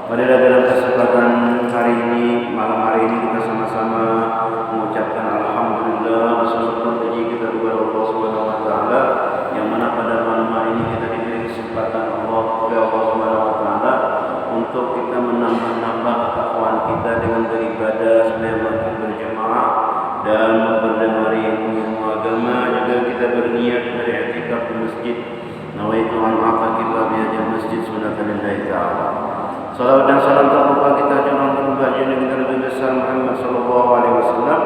Marilah dalam kesempatan hari ini, malam hari ini kita sama-sama mengucapkan alhamdulillah bersyukur puji kita kepada Allah Subhanahu wa taala yang mana pada malam hari ini kita diberi kesempatan oleh Allah Subhanahu wa taala untuk kita menambah ketakwaan kita dengan beribadah sembahyang maghrib berjamaah dan mempelajari ilmu agama, juga kita berniat beriktikaf di masjid. Nawaitu an aqaqibah bi hadhihi masjid sunnatan lillahi ta'ala. Salawat dan salam tak lupa kita curahkan kepada Nabi Nabi besar Muhammad sallallahu alaihi wasallam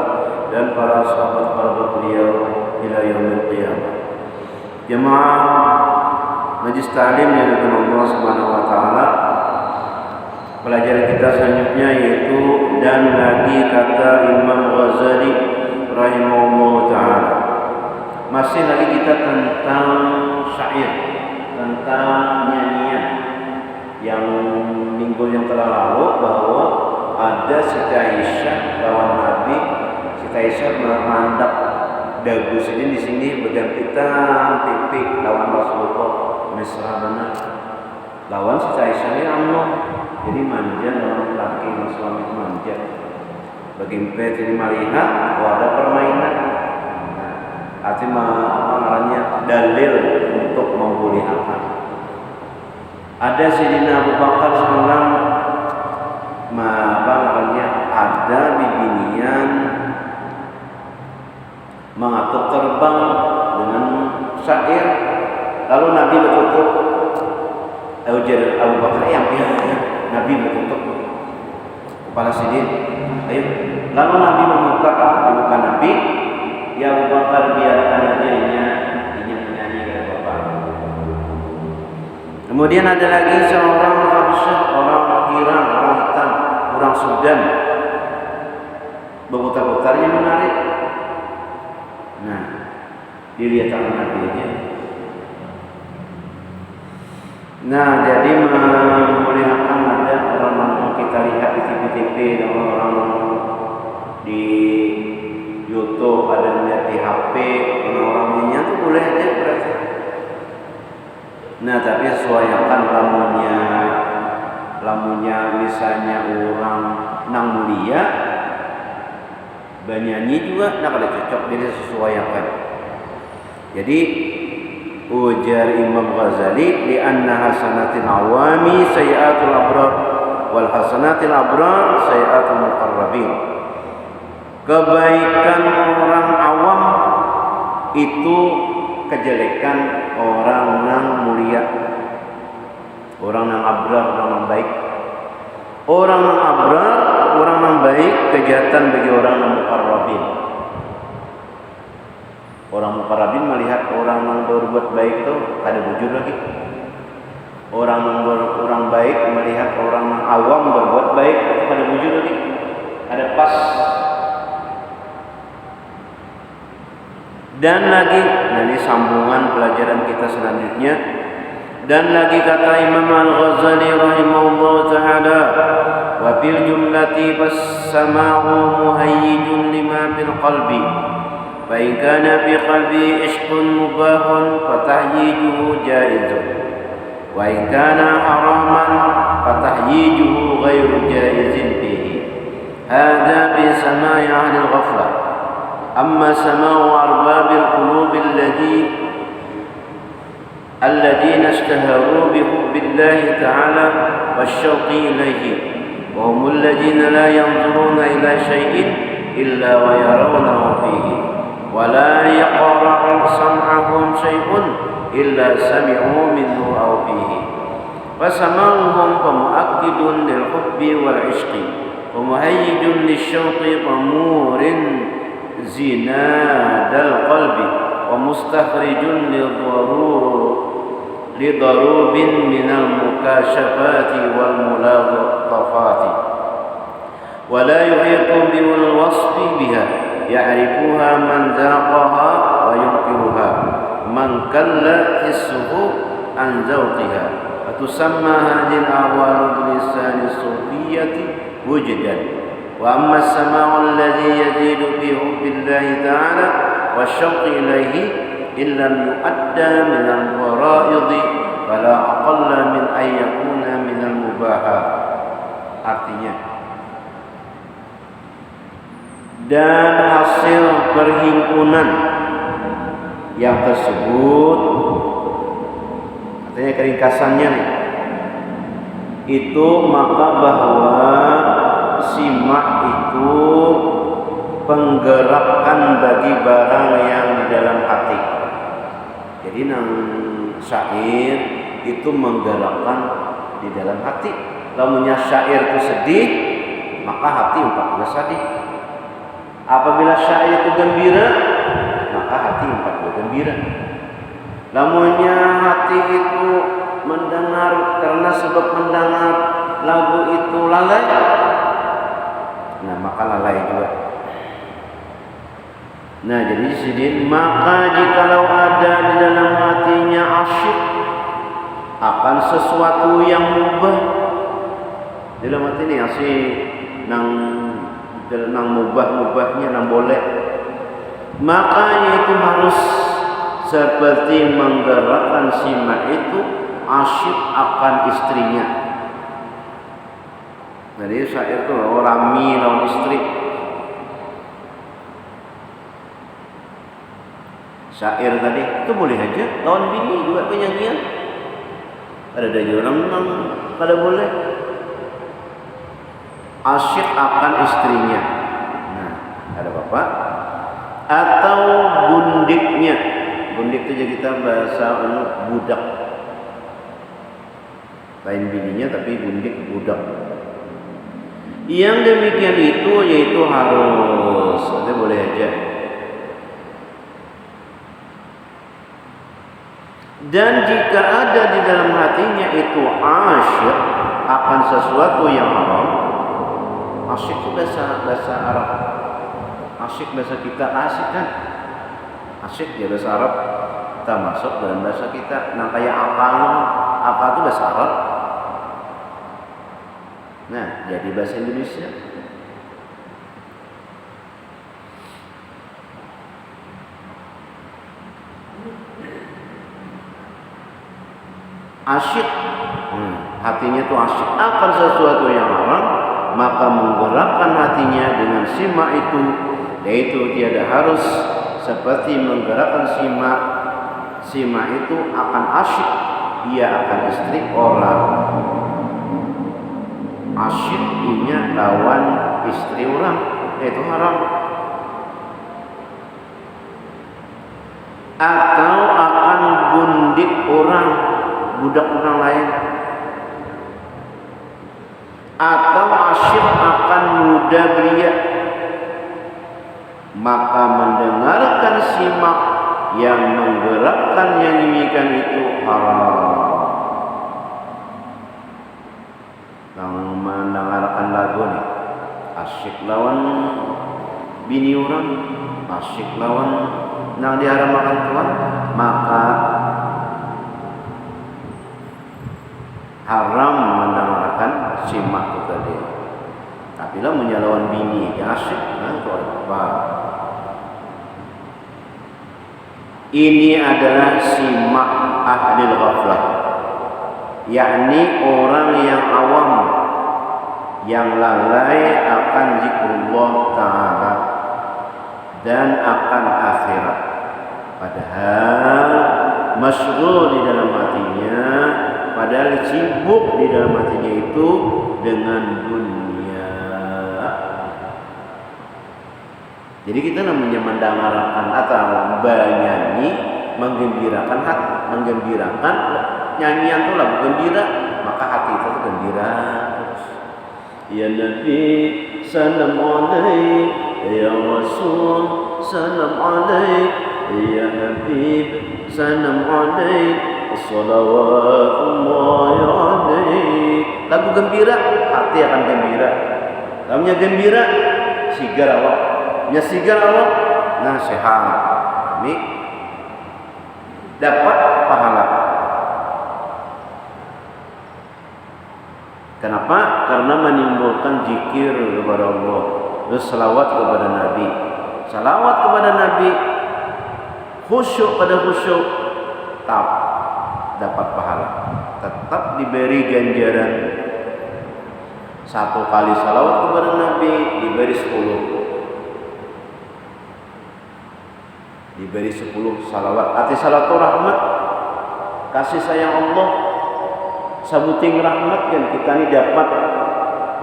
dan para sahabat beliau ila yaumil qiyamah. Jemaah Majlis Ta'lim yang dimuliakan Allah Subhanahu wa taala. Pelajaran kita selanjutnya yaitu dan lagi kata Imam Ghazali rahimahullah taala. Masih lagi kita tentang syair, tentang nyanyian yang minggu yang telah lalu bahwa ada Siti Aisyah lawan Nabi. Siti Aisyah memandang dagu sini di sini bagian hitam titik lawan Rasulullah mesra benar. Lawan Siti Aisyah ini Allah. Jadi manja lawan laki suami manja. Bagian pet ini melihat bahwa ada permainan. Nah, artinya apa namanya dalil untuk membolehkan. Ada Sayyidina Abu Bakar seorang ada bibinian mengatur terbang dengan syair, lalu Nabi bertutup ujar Abu Bakar yang pihaknya Nabi bertutup kepala sidin. Ayo, lalu Nabi membuka Nabi, ya Abu Bakar biarkan aja Kemudian ada lagi seorang Habsyah, orang Iran, orang hitam, orang Sudan. Berputar-putarnya menarik. Nah, dilihat Nabi aja. Nah, jadi memperlihatkan ada orang yang kita lihat di TV-TV, orang di YouTube, ada lihat di HP, orang-orangnya itu boleh aja berarti. Nah, tapi sesuaikan lamunya misalnya orang nang mulia banyanyi juga nak ada cocok, jadi sesuaikan. Jadi ujar Imam Ghazali li anna hasanatil awami sayiatul abrar wal hasanatil abrar sayiatul muqarrabin. Kebaikan orang awam itu kejelekan orang yang mulia, orang yang abrar, orang yang baik. Orang yang abrar, orang yang baik, kejahatan bagi orang yang muqarrabin. Orang muqarrabin melihat orang yang berbuat baik itu ada bujur lagi. Orang baik melihat orang yang awam berbuat baik itu ada bujur lagi. Ada pas. Dan lagi, nah ini sambungan pelajaran kita selanjutnya. Dan lagi kata Imam Al-Ghazali rahimahullah ta'ala, wa fil jumlati fas-sama'u muhayyijun lima fil qalbi, fa in kana fi qalbi ishqun mubahun fatahyijuhu jaizun, wa in kana haraman fatahyijuhu ghairu jaizin fihi. Hadha bi sama'i ahli al-ghaflah. أما سماع أرباب القلوب الذين اشتهروا بحب الله تعالى والشوق إليه، وهم الذين لا ينظرون إلى شيء إلا ويرونه فيه، ولا يقرع سمعهم شيء إلا سمعوا منه أو فيه، فسماعهم فمؤكد للحب والعشق ومهيج للشوق ومور زناد القلب ومستخرج لضروب من المكاشفات والملاطفات، ولا يحيط بالوصف بها، يعرفها من ذاقها وينكرها من كل حسه عن ذوقها، وتسمى هذه الأحوال بلسان الصوفية وجدا. وأما السماع الذي يزيد في حب الله تعالى والشوق إليه إن لم يؤدى من الفرائض فلا أقل من أن يكون من المباحات. artinya. Dan hasil perhimpunan yang tersebut, artinya keringkasannya nih, itu maka bahwa simak itu penggerakkan bagi barang yang di dalam hati. Jadi nang syair itu menggerakkan di dalam hati. Lamunnya syair itu sedih, maka hati juga sedih. Apabila syair itu gembira, maka hati juga gembira. Lamunnya hati itu mendengar karena sebab mendengar lagu itu lalai, nah maka lalai juga. Nah jadi sedih, maka jikalau ada di dalam hatinya asyik akan sesuatu yang mubah, dalam hati ini asyik nang mubahnya nang boleh, maka itu harus seperti menggerakkan simak itu asyik akan istrinya. Jadi syair itu loh, rami lawan istri. Syair tadi itu boleh aja lawan bini juga penyanyian. Ada orang kada boleh. Asyik akan istrinya. Nah, ada bapak atau gundiknya. Gundik itu kita bahasa budak. Lain bininya tapi gundik budak. Yang demikian itu yaitu harus, ada boleh aja. Dan jika ada di dalam hatinya itu asyik akan sesuatu yang haram, asyik itu bahasa Arab. Asyik bahasa kita asik kan? Asyik ya bahasa Arab. Kita masuk dalam bahasa kita. Nah kayak apa itu bahasa Arab. Nah jadi bahasa Indonesia. Asyik, hatinya itu asyik akan sesuatu yang haram, maka menggerakkan hatinya dengan simak itu, yaitu tiada harus seperti menggerakkan simak itu akan asyik, ia akan istri orang. Asyik ini lawan istri orang, yaitu haram. Atau akan gundik orang, budak orang lain, atau asyik akan muda belia, maka mendengarkan simak yang menggerakkan yang demikian itu haram. Yang mendengarkan lagu nih, asyik lawan bini orang, asyik lawan nang diharamkan Tuhan, maka haram mendengarkan simak itu tadi. Tapi lah menyalawan bini yang asyik, itu apa? Ini adalah simak ahlil ghaflah, yakni orang yang awam, yang lalai akan zikrullah ta'ala dan akan akhirat, padahal masyghul di dalam hatinya, padahal sibuk di dalam hatinya itu dengan dunia. Jadi kita namanya mendengarkan atau bernyanyi, menggembirakan hati, menggembirakan nyanyian itu lagu gembira, maka hati itu gembira terus. Ya Nabi salam alaik, ya Rasul salam alaik, ya Habib salam alaik, salawatullah alaik. Lagu gembira, hati akan gembira. Lagunya gembira, sigar awak. Ya sigar awak, nah sehat. Kami dapat pahala. Kenapa? Karena menimbulkan zikir kepada Allah, terus salawat kepada Nabi. Salawat kepada Nabi, khusyuk pada khusyuk, dapat pahala, tetap diberi ganjaran. Satu kali salawat kepada Nabi diberi 10. Diberi 10 salawat. Arti salawat itu rahmat, kasih sayang Allah, sabuting rahmat yang kita ini dapat,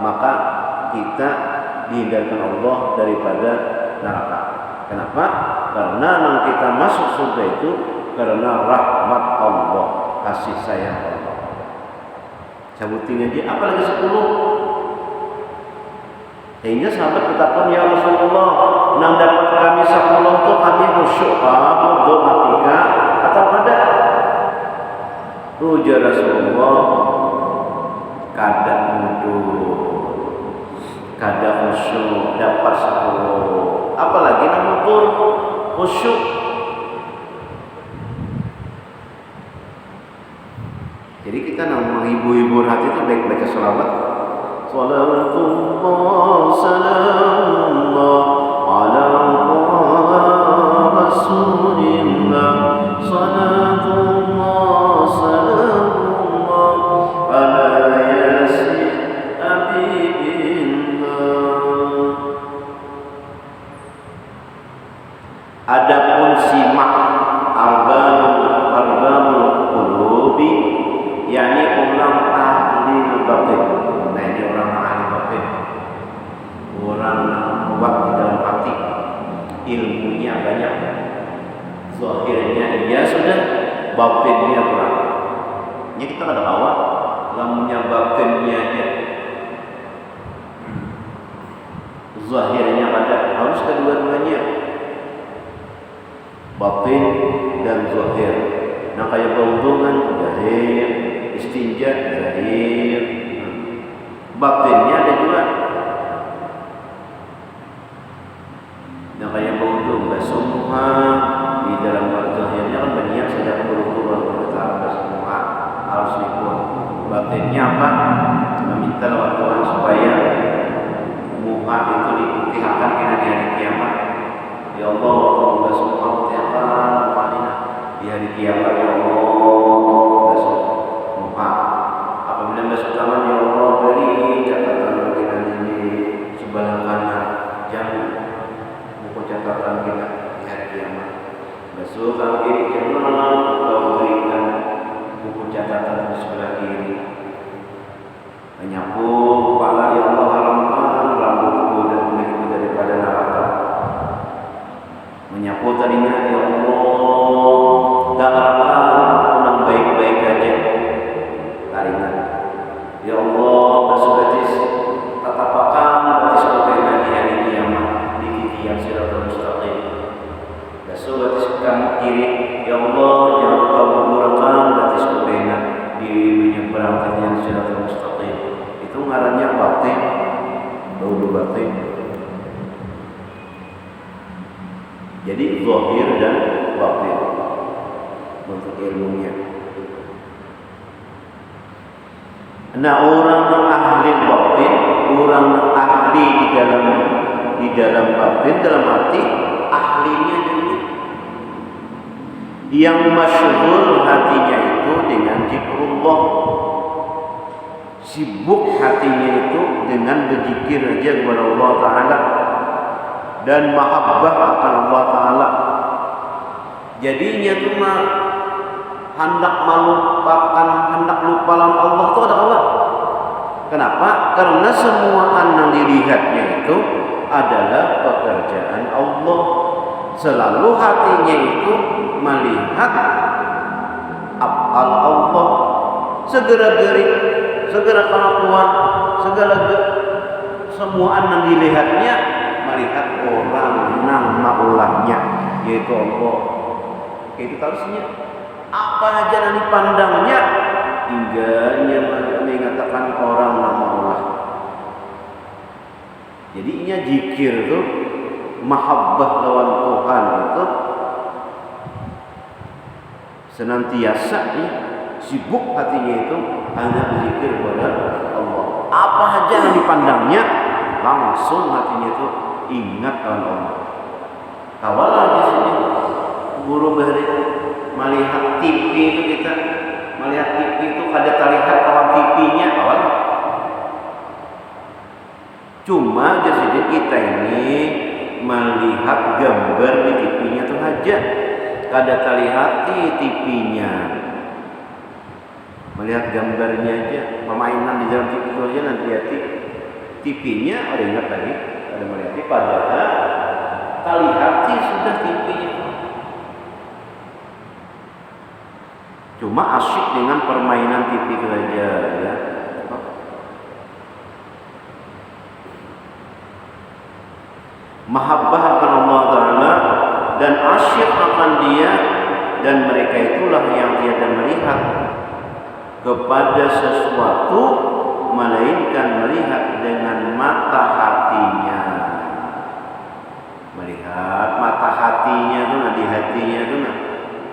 maka kita dihindarkan Allah daripada neraka. Kenapa? Karena yang kita masuk surga itu karena rahmat Allah, kasih sayang Allah. Sabuting aja, apalagi 10. Sehingga sahabat berkata, ya Rasulullah, nang dapat kami 10 itu kami khusyuk doa atau ada? Ujar Rasulullah, kadang mundur, kadang khusyuk dapat 10. Apalagi nang mundur khusyuk. Jadi kita nang menghibur hati itu baik baca selawat. Salatullah salamullah ala rasulillah. Salatullah salamullah ala yasin habibillah. Adapun simak arbabul qulubi, yakni orang ahli batin. Nah, ini orang ahli batin, orang kuat di dalam hati, ilmunya banyak, zahirnya iya sudah, batinnya kurang. Ini kita ada awal, ilmunya batinnya aja, zahirnya ada, harus kedua-duanya, batin dan zahir. Nah, kayak berhubungan zahir, istinja zahir, batinnya ada juga. Nah, kayak berhubung semua di dalam zahirnya kan banyak sedang berhubung berkata semua harus ikut. Batinnya apa? Meminta lewat Tuhan supaya muka itu diputihkan kena di hari kiamat. Ya Allah, Allah semua putihkan muka di hari kiamat. Ya Allah, besok muka. Apabila besok zaman, ya Allah beri catatan bagian ini sebelah kanan, jangan buku catatan kita di hari kiamat. Besok kalau kiri jangan kau berikan buku catatan di sebelah kiri. Menyapu kepala, ya Allah haramkan rambutku dan kulitku daripada neraka. Menyapu telinga, ya Allah darahkan pulang baik-baik aja taringan. Ya Allah basuh-batis tatapakan batis kupena di hari kiamat di titik yang siratal mustaqim. Basuh-batis kamu kiri, ya Allah jangan kau buburkan batis kupena di menyeberang titik yang siratal mustaqim. Itu ngarannya batin, dulu batin. Jadi zahir dan batin untuk ilmunya. Nah, orang yang ahli batin, orang yang ahli di dalam batin, dalam hati, ahlinya ini yang masyhur hatinya itu dengan zikrullah, sibuk hatinya itu dengan berzikir aja kepada Allah Ta'ala dan mahabbah akan Allah Ta'ala. Jadinya tuh hendak lupa Allah itu ada Allah. Kenapa? Karena semua yang dilihatnya itu adalah pekerjaan Allah. Selalu hatinya itu melihat af'al Allah. Segera gerik, segera kelakuan, segala semua yang dilihatnya melihat orang nama Allahnya, yaitu Allah. Itu harusnya apa aja yang dipandangnya hingganya mengatakan orang nama Allah. Jadinya zikir itu mahabbah lawan Tuhan itu senantiasa sibuk hatinya itu hanya berzikir kepada Allah. Apa aja yang dipandangnya langsung hatinya itu ingat kepada Allah. Kawalah di sini guru bahari melihat TV itu, kita melihat TV itu kada terlihat lawan TV-nya awal. Cuma jadi kita ini melihat gambar di TV-nya tuh aja. Kada terlihati TV-nya. Melihat gambarnya aja, permainan di dalam TV itu aja nanti hati. TV-nya ada ingat lagi, ada melihat padahal terlihati sudah TV-nya. Cuma asyik dengan permainan TV itu aja ya. Mahabbah akan Allah Ta'ala dan asyik akan dia, dan mereka itulah yang tiada melihat kepada sesuatu melainkan melihat dengan mata hatinya. Melihat mata hatinya itu, di hatinya itu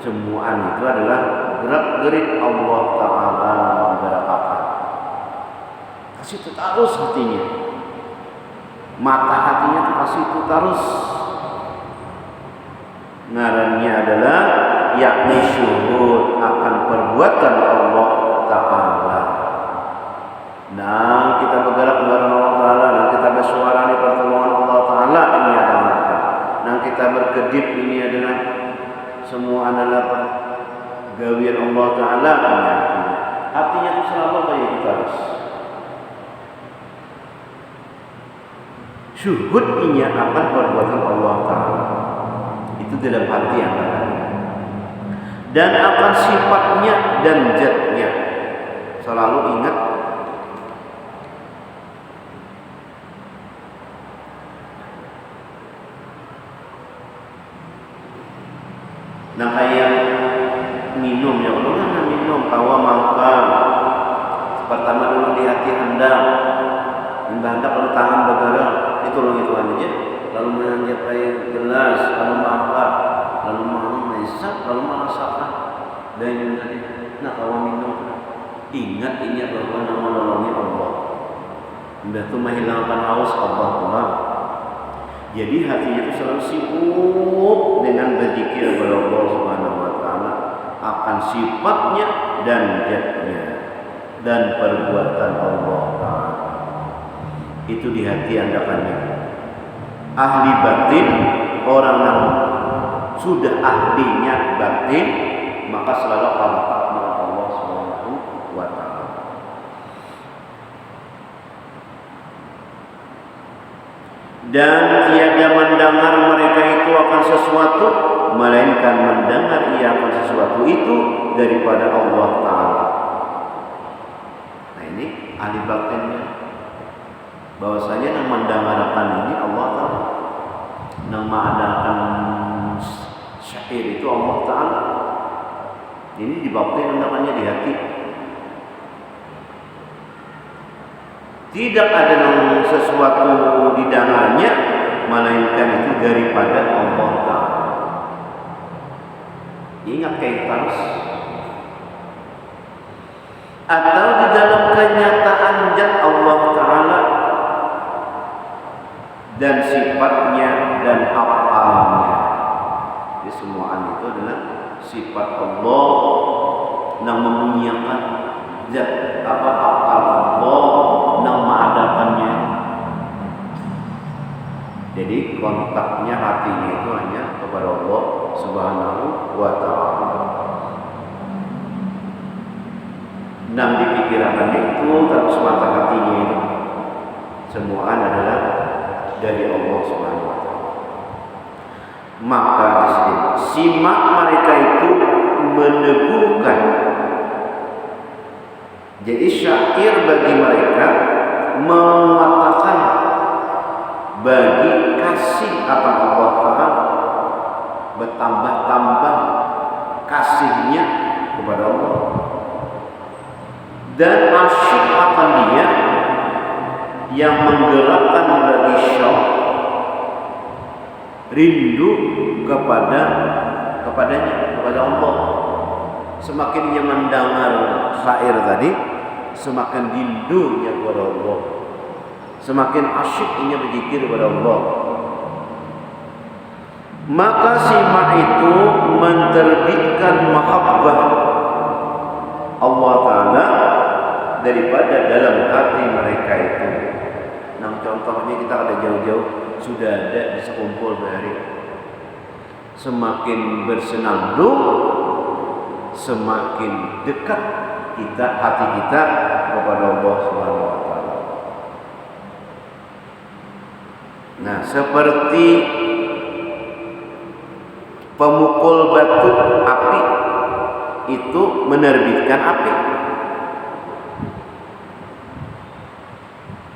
semuaan itu adalah gerak-gerik Allah Ta'ala menggerakkan. Kasih itu terus hatinya. Mata hatinya itu kasih itu terus. Ngarannya adalah yakni syuhud akan perbuatan Allah Ta'ala. Nah, kita bergerak dengan Allah Ta'ala, nah kita bersuara di pertolongan Allah Ta'ala, ini adalah nah kita berkedip, ini adalah semua adalah gawian Allah Ta'ala. Hatinya itu selalu kayak kita harus syuhud ini akan perbuatan Allah Ta'ala. Itu dalam hati yang akan, dan akan sifatnya dan zatnya. Selalu ingat nah kayak minum ya Allah, nah minum kawa mangka pertama dulu di hati hendak hendak lalu tangan bergerak itu loh itu aja, lalu menanjak kayak gelas, lalu mangka, lalu masak, lalu merasakan dan yang tadi nah kawa minum. Ingat ini bahwa nama nolongnya Allah, udah tuh menghilangkan haus Allah. Jadi hatinya itu selalu sibuk dengan berzikir kepada Allah Subhanahu wa Ta'ala akan sifatnya dan zatnya dan perbuatan Allah Ta'ala. Itu di hati andakannya. Ahli batin, orang yang sudah ahlinya batin, maka selalu tampak dengan Allah Subhanahu wa Ta'ala. Dan tiada mendengar mereka itu akan sesuatu melainkan mendengar ia akan sesuatu itu daripada Allah Ta'ala. Nah ini ahli batinnya, bahwasanya yang mendengarkan ini Allah Ta'ala, yang mengadakan syair itu Allah Ta'ala. Ini di batin, mendengarnya di hati. Tidak ada yang sesuatu didengarnya melainkan itu daripada Allah Ta'ala. Ingat kayak terus. Atau di dalam kenyataan zat Allah Ta'ala dan sifatnya dan afalnya. Jadi semuaan itu adalah sifat Allah yang memuliakan zat afal Allah yang mengadakannya. Jadi kontaknya hatinya itu hanya kepada Allah Subhanahu wa Ta'ala. Dan di pikirannya itu terus mata hatinya itu semua adalah dari Allah Subhanahu wa Ta'ala. Maka simak mereka itu meneguhkan. Jadi syair bagi mereka menguatkan bagi kasih akan Allah Ta'ala, bertambah-tambah kasihnya kepada Allah, dan asyik akan dia yang menggerakkan bagi syauq rindu kepadanya, kepada Allah. Semakin dia mendengar syair tadi, semakin rindunya kepada Allah, semakin asyiknya berzikir kepada Allah. Maka simak itu menerbitkan mahabbah Allah Ta'ala daripada dalam hati mereka itu. Nah contohnya kita ada jauh-jauh sudah ada bisa kumpul bareng. Semakin bersenandung, semakin dekat hati kita kepada Allah Subhanahu wa taala. Nah, seperti pemukul batu api itu menerbitkan api.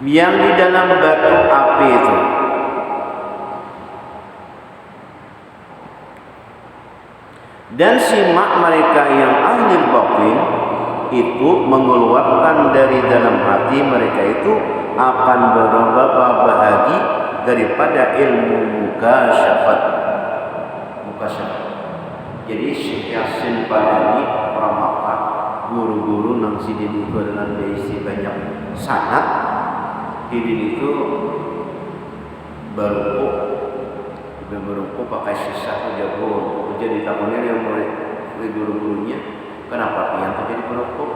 Yang di dalam batu api itu dan simak mereka yang ahli batin itu mengeluarkan dari dalam hati mereka itu akan beberapa bahagi daripada ilmu mukasyafat. Jadi Syekh Yasin Padani orang Makkah, guru-guru nang sidin itu adalah berisi banyak sanad. Hidin itu berukuk pakai sisa jago. Jadi tamunya yang murid guru-gurunya, kenapa pian jadi berukuk?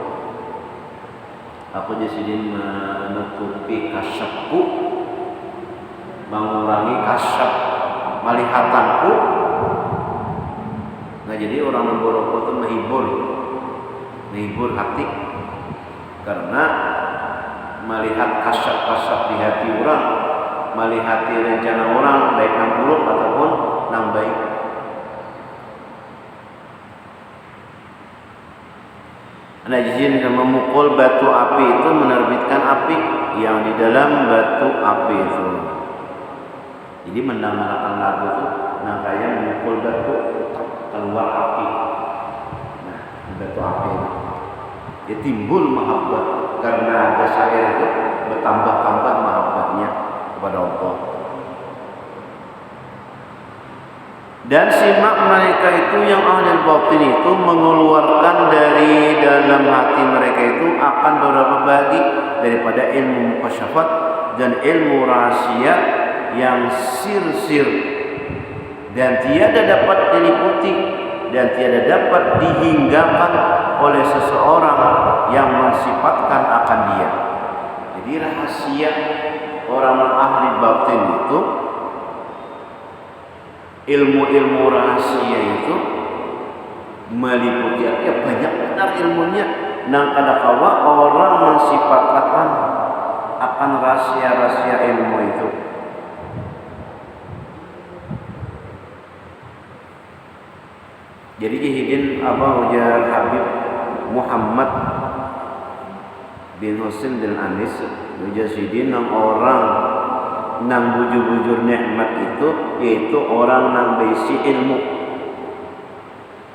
Aku jadi menutupi kasyafku, mengurangi kasyaf malihatanku. Nah jadi orang yang berukuk itu menghibur hati, karena melihat kasyaf-kasyaf di hati orang, melihat rencana orang baik yang buruk ataupun yang baik. Nah, izin memukul batu api itu menerbitkan api yang di dalam batu api itu. Jadi mendengarkan lagu itu, nah kayak memukul batu keluar api. Nah, batu api itu. Dia timbul mahabbah karena ada syair itu bertambah-tambah mahabbahnya kepada Allah. Dan simak mereka itu yang ahli batin itu mengeluarkan dari dalam hati mereka itu akan beberapa bagi daripada ilmu mukasyafat dan ilmu rahasia yang sir-sir dan tiada dapat diliputi dan tiada dapat dihinggakan oleh seseorang yang mensifatkan akan dia. Jadi rahasia orang ahli batin itu, ilmu-ilmu rahasia itu meliputi banyak benar ilmunya. Nang kadakawa orang mensifatkan akan rahasia-rahasia ilmu itu. Jadi Hidin ujar Habib Muhammad bin Husain bin Anis ujar Hidin nang orang nang bujur-bujur nikmat itu yaitu orang nang berisi ilmu.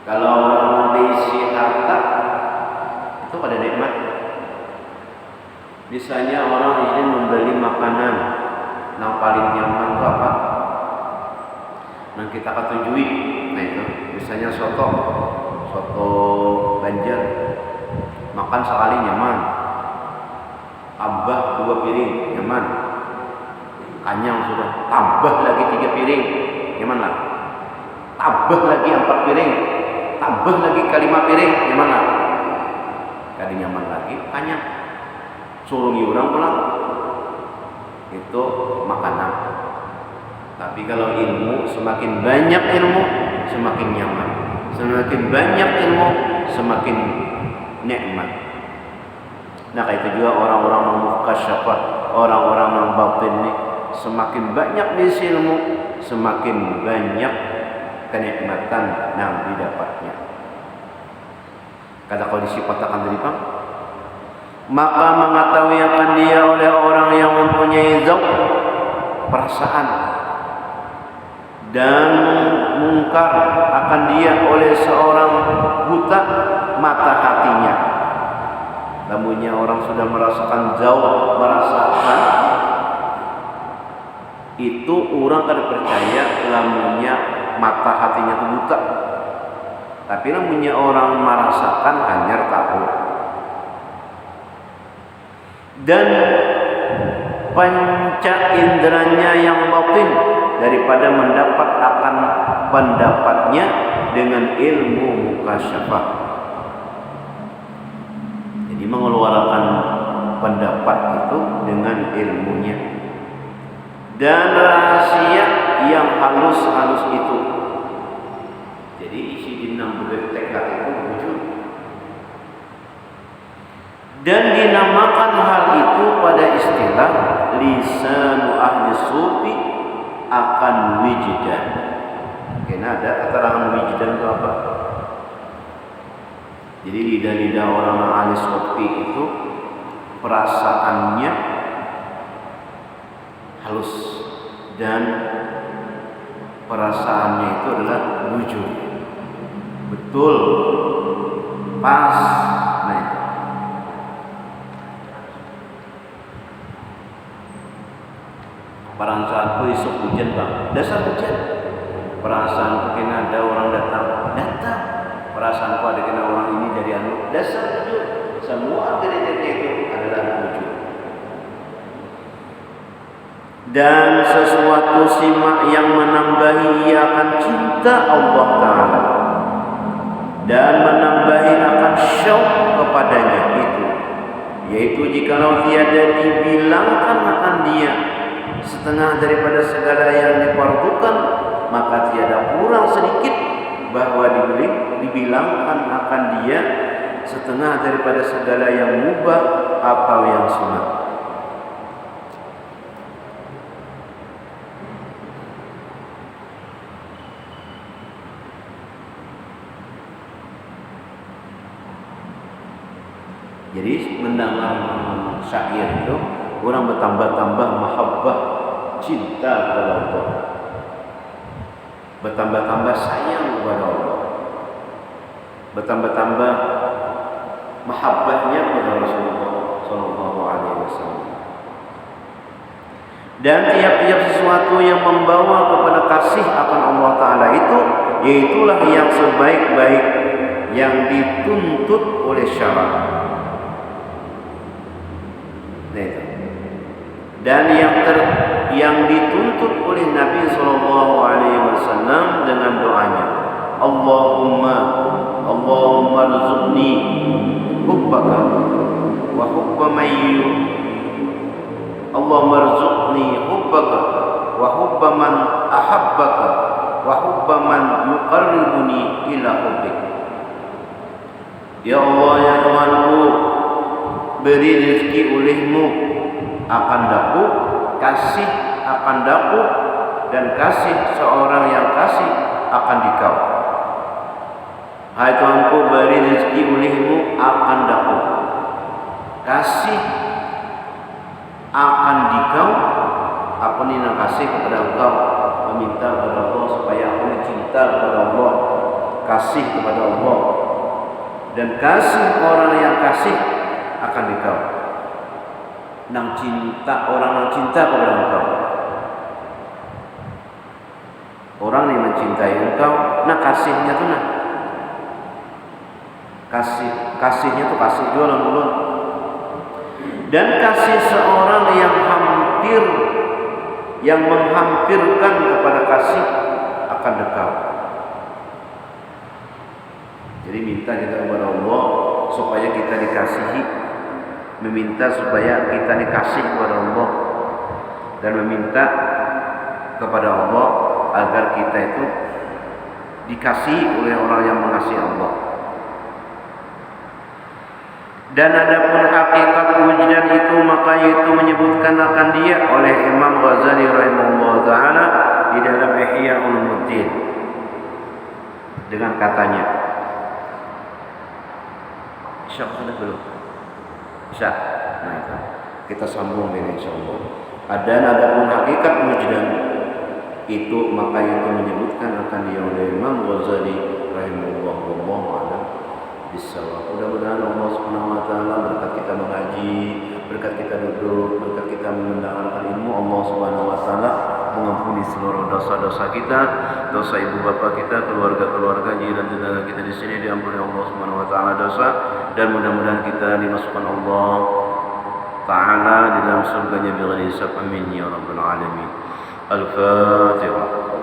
Kalau orang nang berisi harta itu pada nikmat. Misalnya orang ingin membeli makanan nang paling nyaman itu apa? Nang kita ketujui. Nah itu misalnya soto Banjar makan sekali nyaman, tambah 2 piring nyaman, kanyang sudah, tambah lagi 3 piring nyaman lah, tambah lagi 4 piring, tambah lagi ke 5 piring nyaman lah, kali nyaman lagi kanyang, suruh orang pulang itu makanan. Tapi kalau ilmu, semakin banyak ilmu semakin nyaman, semakin banyak ilmu semakin nikmat. Nah kayak itu juga orang-orang yang mukasyafat, orang-orang yang batin ini, semakin banyak diisi ilmu semakin banyak kenikmatan yang didapatnya. Kata kalau disifatkan dari bang, maka mengetahui akan dia oleh orang yang mempunyai zauq, perasaan, dan mungkar akan dia oleh seorang buta, mata hatinya. Namunnya orang sudah merasakan jauh, merasakan itu orang kada percaya lamunnya mata hatinya itu buta. Tapi lamunnya orang merasakan hanya tahu. Dan panca inderanya yang batin daripada mendapat akan pendapatnya dengan ilmu mukasyafah. Jadi mengeluarkan pendapat itu dengan ilmunya. dan rahasia yang halus-halus itu. Jadi isi di 6 tekad itu wujud. Dan dinamakan hal itu pada istilah lisanu ahli sufi akan wijdan. Karena ada keterangan wijdan itu apa? Jadi lidah-lidah orang ahli sufi itu perasaannya halus dan perasaannya itu adalah wujud. Betul, pas, nah itu. Perasaanku esok hujan bang, dasar hujan. Perasaanku kena ada orang datang. Perasaanku ada kena orang ini dari anu, dasar wujud. Semua aktivitas itu adalah wujud. Dan sesuatu simak yang menambahi ia akan cinta Allah Ta'ala dan menambahi akan syauq kepadanya itu, yaitu jikalau tiada dibilangkan akan dia setengah daripada segala yang diperlukan, maka tiada kurang sedikit bahwa dibilangkan akan dia setengah daripada segala yang mubah atau yang sunat. Jadi mendengar syair itu orang bertambah-tambah mahabbah, cinta kepada Allah, bertambah-tambah sayang kepada Allah, bertambah-tambah mahabbahnya kepada Rasulullah Sallallahu Alaihi Wasallam. Dan tiap-tiap sesuatu yang membawa kepada kasih akan Allah Ta'ala itu, yaitulah yang sebaik-baik yang dituntut oleh syarak. Dan yang dituntut oleh Nabi Sallallahu Alaihi Wasallam dengan doanya, Allahumma rzuqni hubbaka wa hubba man Allahumma rzuqni hubbaka wa hubba man ahabbaka wa hubba man yuqarribuni ila hubbik. Ya Allah, ya Tuhanku, beri rezeki olehmu akan daku, kasih akan daku, dan kasih seorang yang kasih akan dikau. Hai Tuhanku, beri rezeki olehmu akan daku, kasih akan dikau. Apa ni nak kasih kepada engkau? Meminta kepada Allah supaya aku cinta kepada Allah, kasih kepada Allah, dan kasih orang yang kasih akan dikau. Nang cinta, orang yang cinta kepada engkau, orang yang mencintai engkau, nah kasihnya tu nah, kasihnya tu kasih jualan ulun. Dan kasih seorang yang menghampirkan kepada kasih akan dekat. Jadi minta kita kepada Allah supaya kita dikasihi, meminta supaya kita dikasih kepada Allah, dan meminta kepada Allah agar kita itu dikasihi oleh orang yang mengasihi Allah. Dan adapun hakikat wujudan itu, maka itu menyebutkan akan dia oleh Imam Ghazali rahimahullah ta'ala di dalam Ihya Ulumuddin dengan katanya, Insya Allah belum bisa. Nah itu kita sambung ini insyaallah. Adapun hakikat wujudan itu, maka itu menyebutkan akan dia oleh Imam Ghazali rahimahullah ta'ala. Mudah-mudahan Allah Subhanahu wa taala berkat kita mengaji, berkat kita duduk, berkat kita mendengarkan ilmu, Allah Subhanahu wa taala mengampuni seluruh dosa-dosa kita, dosa ibu bapa kita, keluarga-keluarga, jiran tetangga kita di sini diampuni Allah Subhanahu wa taala dosa, dan mudah-mudahan kita dimasukkan Allah taala di dalam surganya bighairi hisab. Amin ya rabbal alamin. Al-Fatihah.